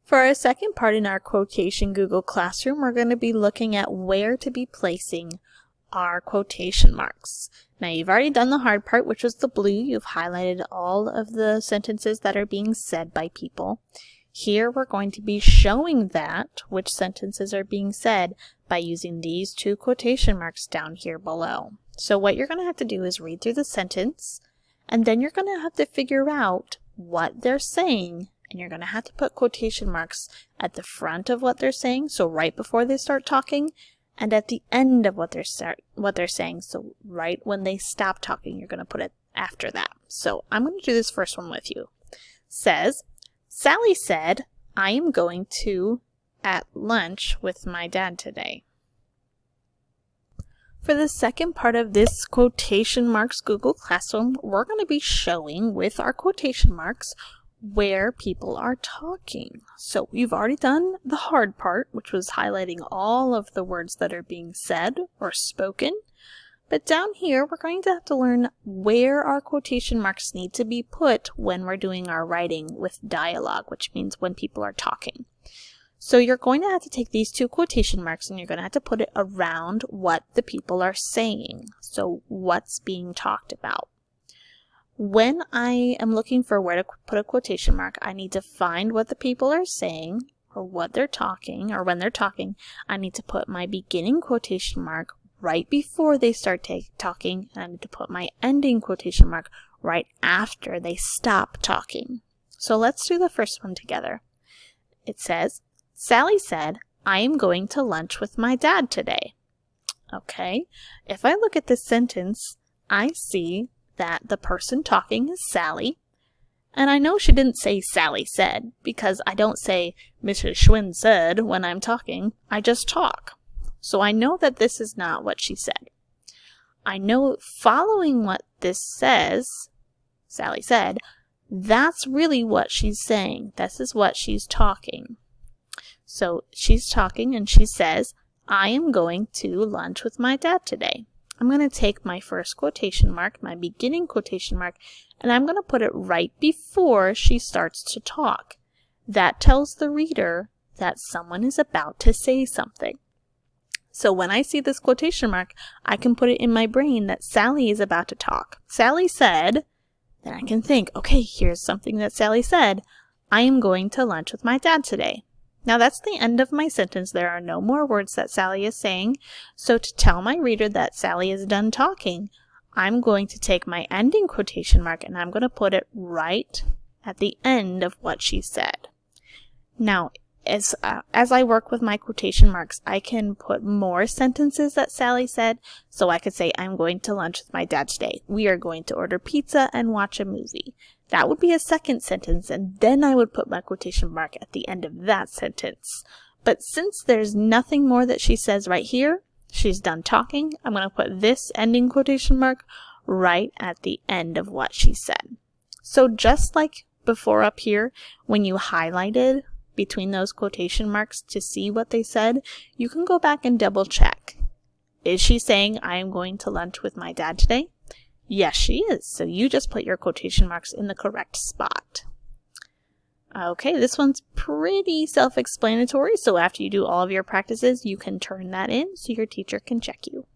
For our second part in our quotation Google Classroom, we're going to be looking at where to be placing our quotation marks. Now, you've already done the hard part, which was the blue. You've highlighted all of the sentences that are being said by people. Here, we're going to be showing that which sentences are being said by using these two quotation marks down here below. So what you're going to have to do is read through the sentence, and then you're going to have to figure out what they're saying, and you're going to have to put quotation marks at the front of what they're saying, so right before they start talking, and at the end of what they're saying, so right when they stop talking, you're going to put it after that. So I'm going to do this first one with you. Says, Sally said, I am going to at lunch with my dad today. For the second part of this quotation marks Google Classroom, we're going to be showing with our quotation marks where people are talking. So you've already done the hard part, which was highlighting all of the words that are being said or spoken. But down here, we're going to have to learn where our quotation marks need to be put when we're doing our writing with dialogue, which means when people are talking. So you're going to have to take these two quotation marks and you're going to have to put it around what the people are saying. So what's being talked about. When I am looking for where to put a quotation mark, I need to find what the people are saying or what they're talking, or when they're talking, I need to put my beginning quotation mark right before they start talking, and I need to put my ending quotation mark right after they stop talking. So let's do the first one together. It says, Sally said, I am going to lunch with my dad today. Okay, if I look at this sentence, I see that the person talking is Sally, and I know she didn't say Sally said, because I don't say Mrs. Schwinn said when I'm talking, I just talk. So I know that this is not what she said. I know following what this says, Sally said, that's really what she's saying. This is what she's talking. So she's talking and she says, I am going to lunch with my dad today. I'm going to take my first quotation mark, my beginning quotation mark, and I'm going to put it right before she starts to talk. That tells the reader that someone is about to say something. So when I see this quotation mark, I can put it in my brain that Sally is about to talk. Sally said, then I can think, okay, here's something that Sally said. I am going to lunch with my dad today. Now that's the end of my sentence. There are no more words that Sally is saying. So to tell my reader that Sally is done talking, I'm going to take my ending quotation mark and I'm going to put it right at the end of what she said. Now, as I work with my quotation marks, I can put more sentences that Sally said. So I could say, I'm going to lunch with my dad today. We are going to order pizza and watch a movie. That would be a second sentence, and then I would put my quotation mark at the end of that sentence. But since there's nothing more that she says right here, she's done talking, I'm going to put this ending quotation mark right at the end of what she said. So just like before up here, when you highlighted between those quotation marks to see what they said, you can go back and double check. Is she saying, I am going to lunch with my dad today? Yes, she is. So you just put your quotation marks in the correct spot. Okay, this one's pretty self-explanatory, so after you do all of your practices, you can turn that in so your teacher can check you.